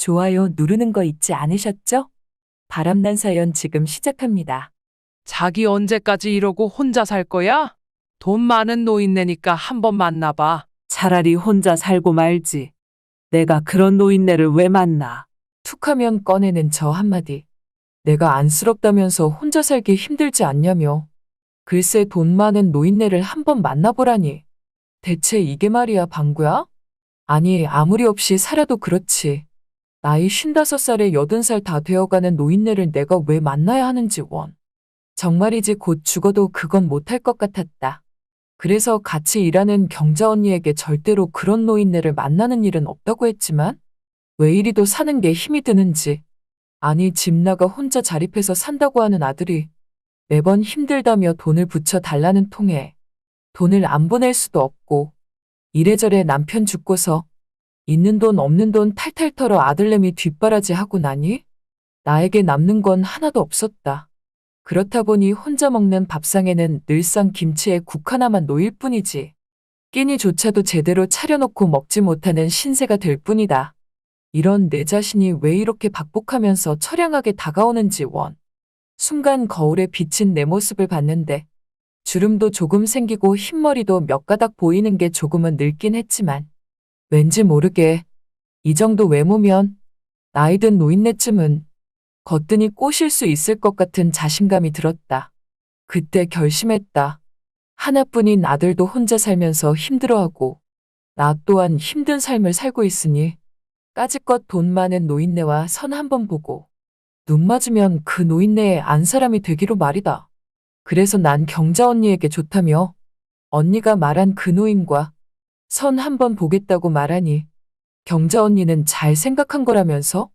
좋아요 누르는 거 잊지 않으셨죠? 바람난 사연 지금 시작합니다. 자기 언제까지 이러고 혼자 살 거야? 돈 많은 노인네니까 한번 만나봐. 차라리 혼자 살고 말지. 내가 그런 노인네를 왜 만나? 툭하면 꺼내는 저 한마디. 내가 안쓰럽다면서 혼자 살기 힘들지 않냐며. 글쎄 돈 많은 노인네를 한번 만나보라니. 대체 이게 말이야 방구야? 아니 아무리 없이 살아도 그렇지. 나이 55살에 80살 다 되어가는 노인네를 내가 왜 만나야 하는지 원. 정말이지 곧 죽어도 그건 못할 것 같았다. 그래서 같이 일하는 경자 언니에게 절대로 그런 노인네를 만나는 일은 없다고 했지만 왜 이리도 사는 게 힘이 드는지. 아니 집 나가 혼자 자립해서 산다고 하는 아들이 매번 힘들다며 돈을 붙여 달라는 통에 돈을 안 보낼 수도 없고 이래저래 남편 죽고서 있는 돈 없는 돈 탈탈 털어 아들내미 뒷바라지 하고 나니 나에게 남는 건 하나도 없었다. 그렇다 보니 혼자 먹는 밥상에는 늘상 김치에 국 하나만 놓일 뿐이지. 끼니조차도 제대로 차려놓고 먹지 못하는 신세가 될 뿐이다. 이런 내 자신이 왜 이렇게 박복하면서 처량하게 다가오는지 원. 순간 거울에 비친 내 모습을 봤는데 주름도 조금 생기고 흰머리도 몇 가닥 보이는 게 조금은 늙긴 했지만 왠지 모르게 이 정도 외모면 나이 든 노인네쯤은 거뜬히 꼬실 수 있을 것 같은 자신감이 들었다. 그때 결심했다. 하나뿐인 아들도 혼자 살면서 힘들어하고 나 또한 힘든 삶을 살고 있으니 까짓것 돈 많은 노인네와 선 한번 보고 눈 맞으면 그 노인네의 안사람이 되기로 말이다. 그래서 난 경자 언니에게 좋다며 언니가 말한 그 노인과 선 한번 보겠다고 말하니 경자 언니는 잘 생각한 거라면서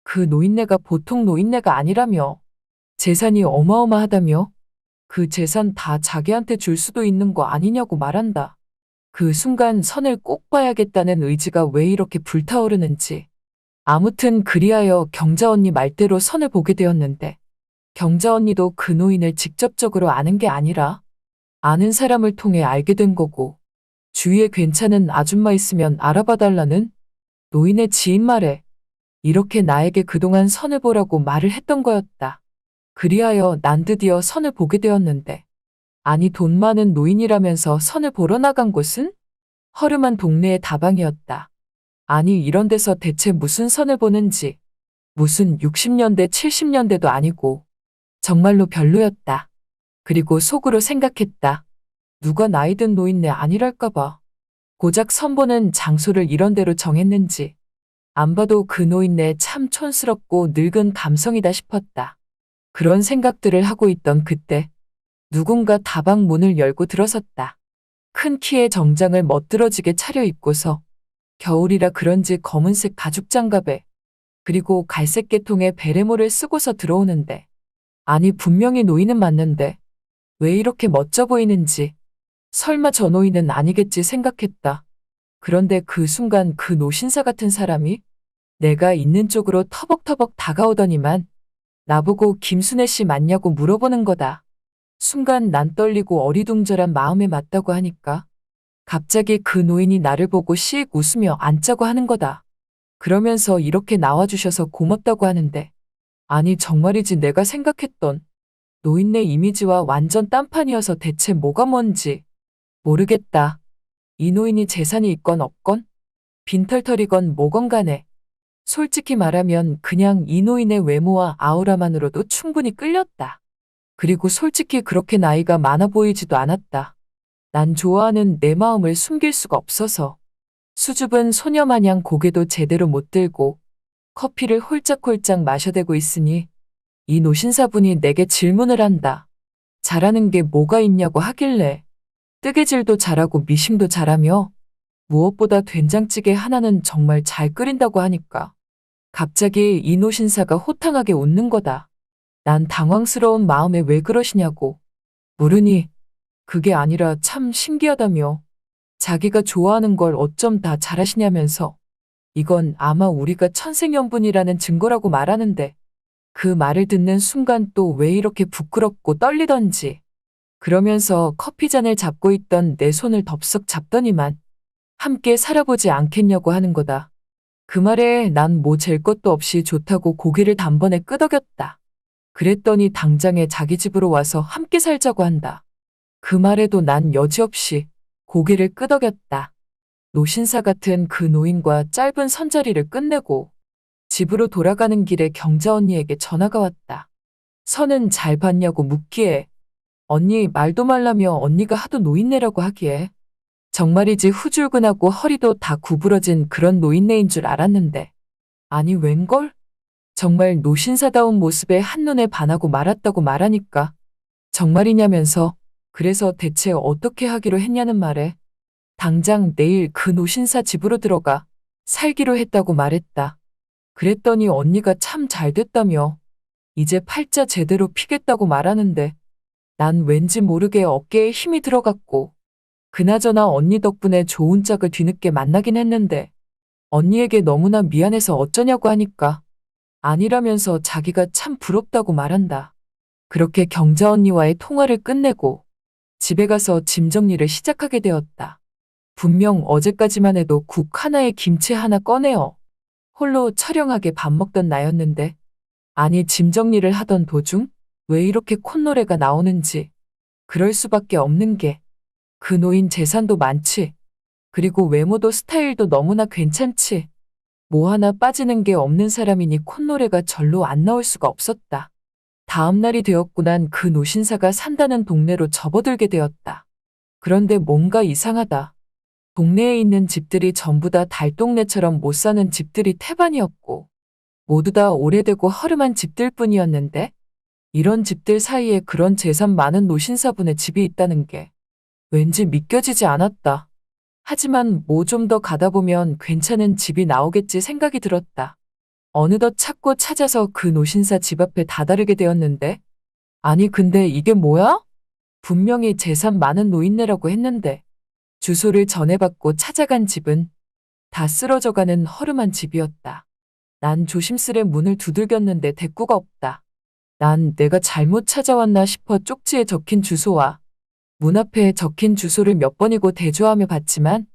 그 노인네가 보통 노인네가 아니라며 재산이 어마어마하다며 그 재산 다 자기한테 줄 수도 있는 거 아니냐고 말한다. 그 순간 선을 꼭 봐야겠다는 의지가 왜 이렇게 불타오르는지. 아무튼 그리하여 경자 언니 말대로 선을 보게 되었는데 경자 언니도 그 노인을 직접적으로 아는 게 아니라 아는 사람을 통해 알게 된 거고 주위에 괜찮은 아줌마 있으면 알아봐 달라는 노인의 지인 말에 이렇게 나에게 그동안 선을 보라고 말을 했던 거였다. 그리하여 난 드디어 선을 보게 되었는데 아니 돈 많은 노인이라면서 선을 보러 나간 곳은 허름한 동네의 다방이었다. 아니 이런 데서 대체 무슨 선을 보는지 무슨 60년대 70년대도 아니고 정말로 별로였다. 그리고 속으로 생각했다. 누가 나이 든 노인네 아니랄까봐. 고작 선보는 장소를 이런 데로 정했는지 안 봐도 그 노인네 참 촌스럽고 늙은 감성이다 싶었다. 그런 생각들을 하고 있던 그때 누군가 다방 문을 열고 들어섰다. 큰 키에 정장을 멋들어지게 차려입고서 겨울이라 그런지 검은색 가죽 장갑에 그리고 갈색 계통의 베레모를 쓰고서 들어오는데 아니 분명히 노인은 맞는데 왜 이렇게 멋져 보이는지 설마 저 노인은 아니겠지 생각했다. 그런데 그 순간 그 노신사 같은 사람이 내가 있는 쪽으로 터벅터벅 다가오더니만 나보고 김순애 씨 맞냐고 물어보는 거다. 순간 난 떨리고 어리둥절한 마음에 맞다고 하니까 갑자기 그 노인이 나를 보고 씩 웃으며 앉자고 하는 거다. 그러면서 이렇게 나와주셔서 고맙다고 하는데 아니 정말이지 내가 생각했던 노인네 이미지와 완전 딴판이어서 대체 뭐가 뭔지 모르겠다. 이 노인이 재산이 있건 없건 빈털털이건 뭐건 간에 솔직히 말하면 그냥 이 노인의 외모와 아우라만으로도 충분히 끌렸다. 그리고 솔직히 그렇게 나이가 많아 보이지도 않았다. 난 좋아하는 내 마음을 숨길 수가 없어서 수줍은 소녀 마냥 고개도 제대로 못 들고 커피를 홀짝홀짝 마셔대고 있으니 이 노신사분이 내게 질문을 한다. 잘하는 게 뭐가 있냐고 하길래 뜨개질도 잘하고 미싱도 잘하며 무엇보다 된장찌개 하나는 정말 잘 끓인다고 하니까 갑자기 이 노신사가 호탕하게 웃는 거다. 난 당황스러운 마음에 왜 그러시냐고 물으니 그게 아니라 참 신기하다며 자기가 좋아하는 걸 어쩜 다 잘하시냐면서 이건 아마 우리가 천생연분이라는 증거라고 말하는데 그 말을 듣는 순간 또 왜 이렇게 부끄럽고 떨리던지 그러면서 커피잔을 잡고 있던 내 손을 덥석 잡더니만 함께 살아보지 않겠냐고 하는 거다. 그 말에 난 뭐 잴 것도 없이 좋다고 고개를 단번에 끄덕였다. 그랬더니 당장에 자기 집으로 와서 함께 살자고 한다. 그 말에도 난 여지없이 고개를 끄덕였다. 노신사 같은 그 노인과 짧은 선자리를 끝내고 집으로 돌아가는 길에 경자 언니에게 전화가 왔다. 선은 잘 봤냐고 묻기에 언니 말도 말라며 언니가 하도 노인네라고 하기에 정말이지 후줄근하고 허리도 다 구부러진 그런 노인네인 줄 알았는데 아니 웬걸? 정말 노신사다운 모습에 한눈에 반하고 말았다고 말하니까 정말이냐면서 그래서 대체 어떻게 하기로 했냐는 말에 당장 내일 그 노신사 집으로 들어가 살기로 했다고 말했다. 그랬더니 언니가 참 잘됐다며 이제 팔자 제대로 피겠다고 말하는데 난 왠지 모르게 어깨에 힘이 들어갔고 그나저나 언니 덕분에 좋은 짝을 뒤늦게 만나긴 했는데 언니에게 너무나 미안해서 어쩌냐고 하니까 아니라면서 자기가 참 부럽다고 말한다. 그렇게 경자 언니와의 통화를 끝내고 집에 가서 짐 정리를 시작하게 되었다. 분명 어제까지만 해도 국 하나에 김치 하나 꺼내어 홀로 처량하게 밥 먹던 나였는데 아니 짐 정리를 하던 도중 왜 이렇게 콧노래가 나오는지 그럴 수밖에 없는 게 그 노인 재산도 많지. 그리고 외모도 스타일도 너무나 괜찮지. 뭐 하나 빠지는 게 없는 사람이니 콧노래가 절로 안 나올 수가 없었다. 다음 날이 되었고 난 그 노신사가 산다는 동네로 접어들게 되었다. 그런데 뭔가 이상하다. 동네에 있는 집들이 전부 다 달동네처럼 못 사는 집들이 태반이었고 모두 다 오래되고 허름한 집들 뿐이었는데 이런 집들 사이에 그런 재산 많은 노신사분의 집이 있다는 게 왠지 믿겨지지 않았다. 하지만 뭐 좀 더 가다 보면 괜찮은 집이 나오겠지 생각이 들었다. 어느덧 찾고 찾아서 그 노신사 집 앞에 다다르게 되었는데 아니 근데 이게 뭐야? 분명히 재산 많은 노인네라고 했는데 주소를 전해받고 찾아간 집은 다 쓰러져가는 허름한 집이었다. 난 조심스레 문을 두들겼는데 대꾸가 없다. 난 내가 잘못 찾아왔나 싶어 쪽지에 적힌 주소와 문 앞에 적힌 주소를 몇 번이고 대조하며 봤지만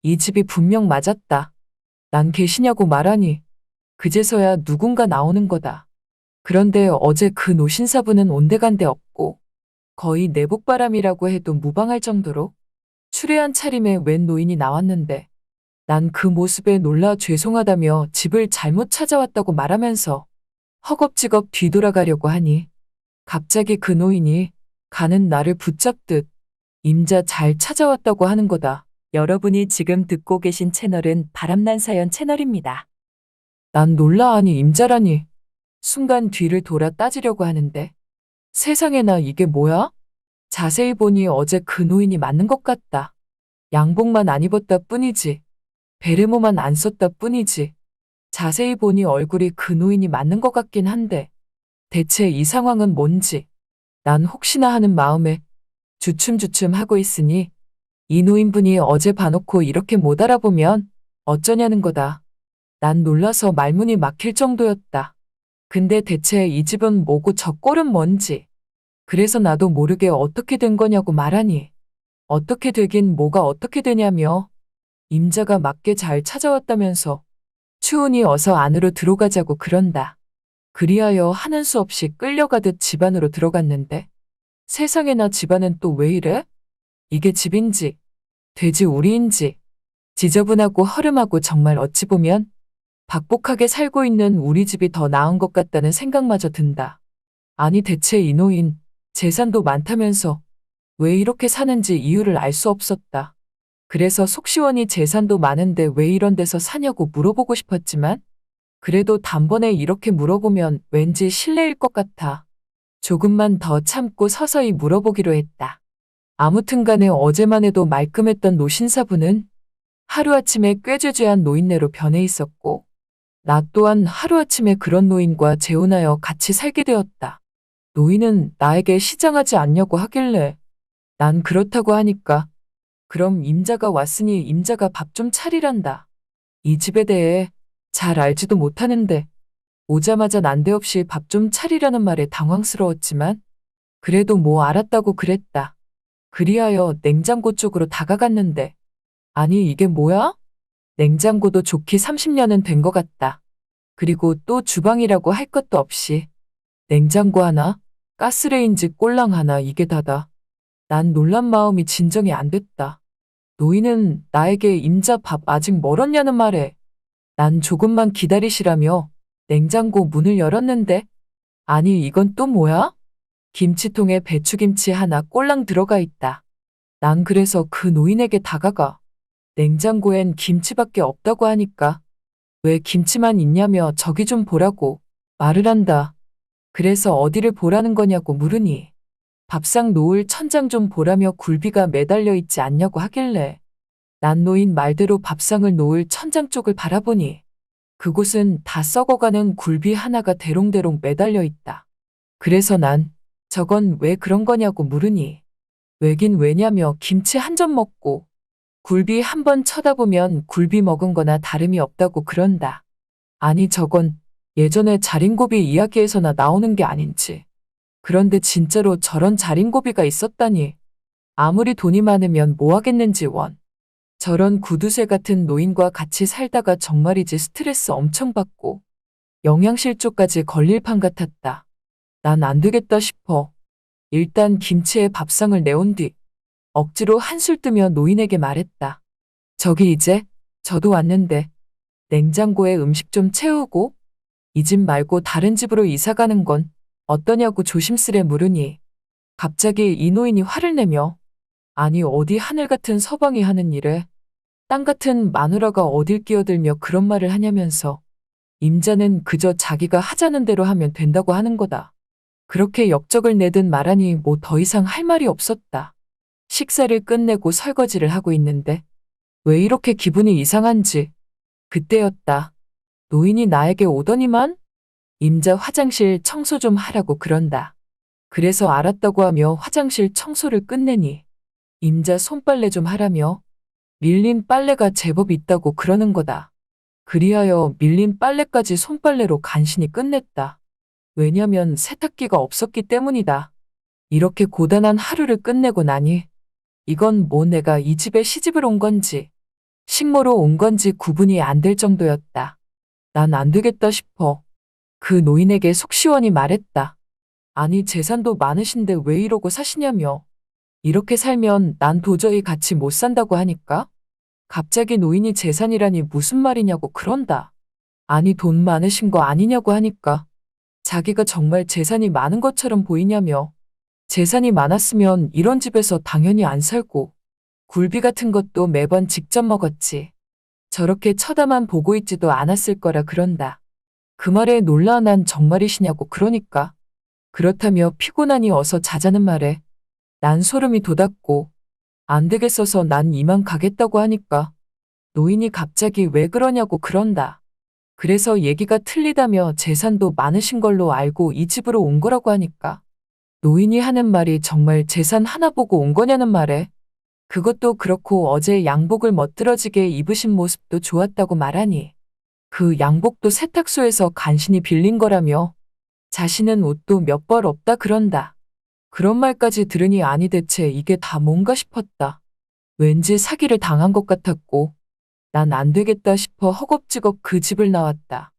이 집이 분명 맞았다. 난 계시냐고 말하니 그제서야 누군가 나오는 거다. 그런데 어제 그 노신사분은 온데간데 없고 거의 내복바람이라고 해도 무방할 정도로 추레한 차림의 웬 노인이 나왔는데 난 그 모습에 놀라 죄송하다며 집을 잘못 찾아왔다고 말하면서 허겁지겁 뒤돌아가려고 하니 갑자기 그 노인이 가는 나를 붙잡듯 임자 잘 찾아왔다고 하는 거다. 여러분이 지금 듣고 계신 채널은 바람난 사연 채널입니다. 난 놀라 하니 임자라니. 순간 뒤를 돌아 따지려고 하는데 세상에나 이게 뭐야? 자세히 보니 어제 그 노인이 맞는 것 같다. 양복만 안 입었다 뿐이지. 베레모만 안 썼다 뿐이지. 자세히 보니 얼굴이 그 노인이 맞는 것 같긴 한데 대체 이 상황은 뭔지 난 혹시나 하는 마음에 주춤주춤 하고 있으니 이 노인분이 어제 봐놓고 이렇게 못 알아보면 어쩌냐는 거다. 난 놀라서 말문이 막힐 정도였다. 근데 대체 이 집은 뭐고 저 꼴은 뭔지. 그래서 나도 모르게 어떻게 된 거냐고 말하니 어떻게 되긴 뭐가 어떻게 되냐며 임자가 맞게 잘 찾아왔다면서 추운이 어서 안으로 들어가자고 그런다. 그리하여 하는 수 없이 끌려가듯 집 안으로 들어갔는데 세상에나 집안은 또 왜 이래? 이게 집인지 돼지 우리인지 지저분하고 허름하고 정말 어찌 보면 박복하게 살고 있는 우리 집이 더 나은 것 같다는 생각마저 든다. 아니 대체 이 노인 재산도 많다면서 왜 이렇게 사는지 이유를 알 수 없었다. 그래서 속시원히 재산도 많은데 왜 이런 데서 사냐고 물어보고 싶었지만 그래도 단번에 이렇게 물어보면 왠지 실례일 것 같아. 조금만 더 참고 서서히 물어보기로 했다. 아무튼 간에 어제만 해도 말끔했던 노신사분은 하루아침에 꾀죄죄한 노인네로 변해 있었고 나 또한 하루아침에 그런 노인과 재혼하여 같이 살게 되었다. 노인은 나에게 시장하지 않냐고 하길래 난 그렇다고 하니까 그럼 임자가 왔으니 임자가 밥 좀 차리란다. 이 집에 대해 잘 알지도 못하는데 오자마자 난데없이 밥 좀 차리라는 말에 당황스러웠지만 그래도 뭐 알았다고 그랬다. 그리하여 냉장고 쪽으로 다가갔는데 아니 이게 뭐야? 냉장고도 좋기 30년은 된 것 같다. 그리고 또 주방이라고 할 것도 없이 냉장고 하나, 가스레인지 꼴랑 하나 이게 다다. 난 놀란 마음이 진정이 안 됐다. 노인은 나에게 임자 밥 아직 멀었냐는 말에 난 조금만 기다리시라며 냉장고 문을 열었는데 아니 이건 또 뭐야? 김치통에 배추김치 하나 꼴랑 들어가 있다. 난 그래서 그 노인에게 다가가 냉장고엔 김치밖에 없다고 하니까 왜 김치만 있냐며 저기 좀 보라고 말을 한다. 그래서 어디를 보라는 거냐고 물으니 밥상 놓을 천장 좀 보라며 굴비가 매달려 있지 않냐고 하길래 난 노인 말대로 밥상을 놓을 천장 쪽을 바라보니 그곳은 다 썩어가는 굴비 하나가 대롱대롱 매달려 있다. 그래서 난 저건 왜 그런 거냐고 물으니 왜긴 왜냐며 김치 한 점 먹고 굴비 한 번 쳐다보면 굴비 먹은 거나 다름이 없다고 그런다. 아니 저건 예전에 자린고비 이야기에서나 나오는 게 아닌지. 그런데 진짜로 저런 자린고비가 있었다니. 아무리 돈이 많으면 뭐 하겠는지 원. 저런 구두쇠 같은 노인과 같이 살다가 정말이지 스트레스 엄청 받고 영양실조까지 걸릴 판 같았다. 난 안 되겠다 싶어. 일단 김치에 밥상을 내온 뒤 억지로 한술 뜨며 노인에게 말했다. 저기 이제 저도 왔는데 냉장고에 음식 좀 채우고 이 집 말고 다른 집으로 이사 가는 건 어떠냐고 조심스레 물으니 갑자기 이 노인이 화를 내며 아니 어디 하늘 같은 서방이 하는 일에 땅 같은 마누라가 어딜 끼어들며 그런 말을 하냐면서 임자는 그저 자기가 하자는 대로 하면 된다고 하는 거다. 그렇게 역적을 내듯 말하니 뭐 더 이상 할 말이 없었다. 식사를 끝내고 설거지를 하고 있는데 왜 이렇게 기분이 이상한지 그때였다. 노인이 나에게 오더니만 임자 화장실 청소 좀 하라고 그런다. 그래서 알았다고 하며 화장실 청소를 끝내니 임자 손빨래 좀 하라며 밀린 빨래가 제법 있다고 그러는 거다. 그리하여 밀린 빨래까지 손빨래로 간신히 끝냈다. 왜냐면 세탁기가 없었기 때문이다. 이렇게 고단한 하루를 끝내고 나니 이건 뭐 내가 이 집에 시집을 온 건지 식모로 온 건지 구분이 안 될 정도였다. 난 안 되겠다 싶어. 그 노인에게 속 시원히 말했다. 아니 재산도 많으신데 왜 이러고 사시냐며. 이렇게 살면 난 도저히 같이 못 산다고 하니까 갑자기 노인이 재산이라니 무슨 말이냐고 그런다. 아니 돈 많으신 거 아니냐고 하니까 자기가 정말 재산이 많은 것처럼 보이냐며. 재산이 많았으면 이런 집에서 당연히 안 살고 굴비 같은 것도 매번 직접 먹었지. 저렇게 쳐다만 보고 있지도 않았을 거라 그런다. 그 말에 놀라 난 정말이시냐고 그러니까 그렇다며 피곤하니 어서 자자는 말에 난 소름이 돋았고 안 되겠어서 난 이만 가겠다고 하니까 노인이 갑자기 왜 그러냐고 그런다. 그래서 얘기가 틀리다며 재산도 많으신 걸로 알고 이 집으로 온 거라고 하니까 노인이 하는 말이 정말 재산 하나 보고 온 거냐는 말에 그것도 그렇고 어제 양복을 멋들어지게 입으신 모습도 좋았다고 말하니 그 양복도 세탁소에서 간신히 빌린 거라며 자신은 옷도 몇 벌 없다 그런다. 그런 말까지 들으니 아니 대체 이게 다 뭔가 싶었다. 왠지 사기를 당한 것 같았고 난 안 되겠다 싶어 허겁지겁 그 집을 나왔다.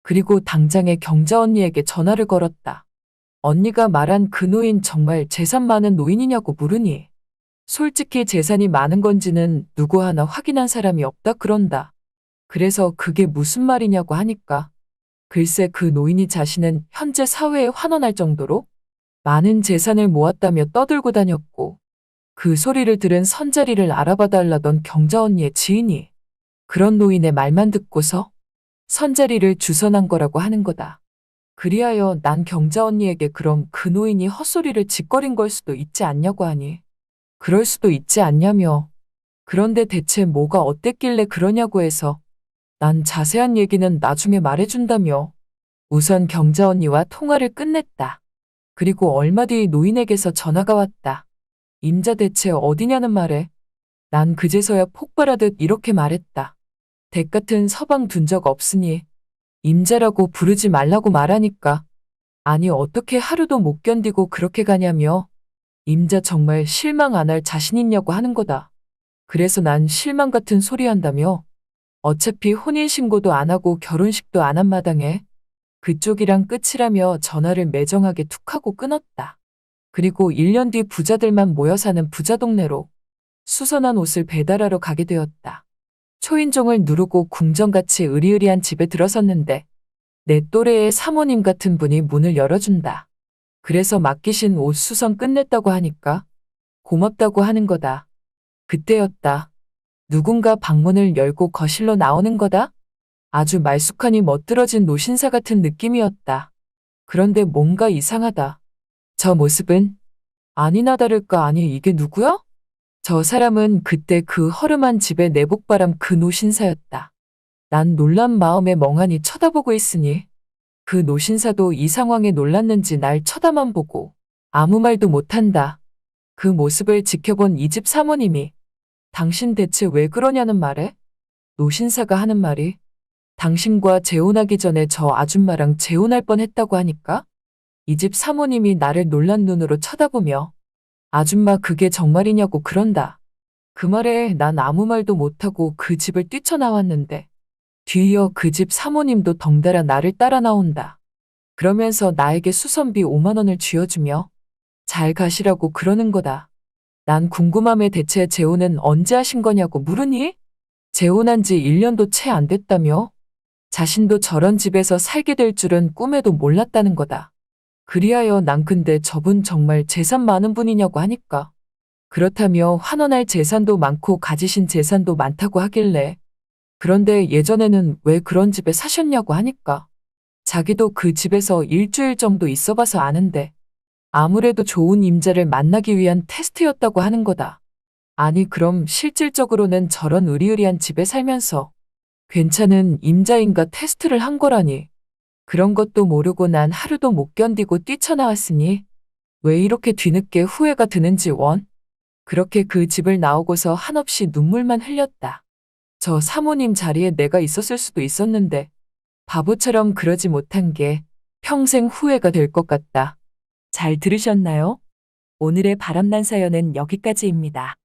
그리고 당장에 경자 언니에게 전화를 걸었다. 언니가 말한 그 노인 정말 재산 많은 노인이냐고 물으니 솔직히 재산이 많은 건지는 누구 하나 확인한 사람이 없다 그런다. 그래서 그게 무슨 말이냐고 하니까 글쎄 그 노인이 자신은 현재 사회에 환원할 정도로 많은 재산을 모았다며 떠들고 다녔고 그 소리를 들은 선자리를 알아봐 달라던 경자 언니의 지인이 그런 노인의 말만 듣고서 선자리를 주선한 거라고 하는 거다. 그리하여 난 경자 언니에게 그럼 그 노인이 헛소리를 짓거린 걸 수도 있지 않냐고 하니 그럴 수도 있지 않냐며. 그런데 대체 뭐가 어땠길래 그러냐고 해서 난 자세한 얘기는 나중에 말해준다며 우선 경자 언니와 통화를 끝냈다. 그리고 얼마 뒤 노인에게서 전화가 왔다. 임자 대체 어디냐는 말에 난 그제서야 폭발하듯 이렇게 말했다. 댁 같은 서방 둔 적 없으니 임자라고 부르지 말라고 말하니까 아니 어떻게 하루도 못 견디고 그렇게 가냐며 임자 정말 실망 안 할 자신 있냐고 하는 거다. 그래서 난 실망 같은 소리 한다며 어차피 혼인신고도 안 하고 결혼식도 안 한 마당에 그쪽이랑 끝이라며 전화를 매정하게 툭 하고 끊었다. 그리고 1년 뒤 부자들만 모여 사는 부자 동네로 수선한 옷을 배달하러 가게 되었다. 초인종을 누르고 궁정같이 으리으리한 집에 들어섰는데 내 또래의 사모님 같은 분이 문을 열어준다. 그래서 맡기신 옷 수선 끝냈다고 하니까 고맙다고 하는 거다. 그때였다. 누군가 방문을 열고 거실로 나오는 거다? 아주 말쑥하니 멋들어진 노신사 같은 느낌이었다. 그런데 뭔가 이상하다. 저 모습은 아니나 다를까 아니 이게 누구야? 저 사람은 그때 그 허름한 집의 내복바람 그 노신사였다. 난 놀란 마음에 멍하니 쳐다보고 있으니 그 노신사도 이 상황에 놀랐는지 날 쳐다만 보고 아무 말도 못한다. 그 모습을 지켜본 이 집 사모님이 당신 대체 왜 그러냐는 말에 노신사가 하는 말이 당신과 재혼하기 전에 저 아줌마랑 재혼할 뻔했다고 하니까 이 집 사모님이 나를 놀란 눈으로 쳐다보며 아줌마 그게 정말이냐고 그런다. 그 말에 난 아무 말도 못하고 그 집을 뛰쳐나왔는데 뒤이어 그 집 사모님도 덩달아 나를 따라 나온다. 그러면서 나에게 수선비 5만 원을 쥐어주며 잘 가시라고 그러는 거다. 난 궁금함에 대체 재혼은 언제 하신 거냐고 물으니 재혼한 지 1년도 채 안 됐다며 자신도 저런 집에서 살게 될 줄은 꿈에도 몰랐다는 거다. 그리하여 난 근데 저분 정말 재산 많은 분이냐고 하니까 그렇다며 환원할 재산도 많고 가지신 재산도 많다고 하길래 그런데 예전에는 왜 그런 집에 사셨냐고 하니까 자기도 그 집에서 일주일 정도 있어봐서 아는데 아무래도 좋은 임자를 만나기 위한 테스트였다고 하는 거다. 아니 그럼 실질적으로는 저런 으리으리한 집에 살면서 괜찮은 임자인가 테스트를 한 거라니. 그런 것도 모르고 난 하루도 못 견디고 뛰쳐나왔으니 왜 이렇게 뒤늦게 후회가 드는지 원. 그렇게 그 집을 나오고서 한없이 눈물만 흘렸다. 저 사모님 자리에 내가 있었을 수도 있었는데 바보처럼 그러지 못한 게 평생 후회가 될 것 같다. 잘 들으셨나요? 오늘의 바람난 사연은 여기까지입니다.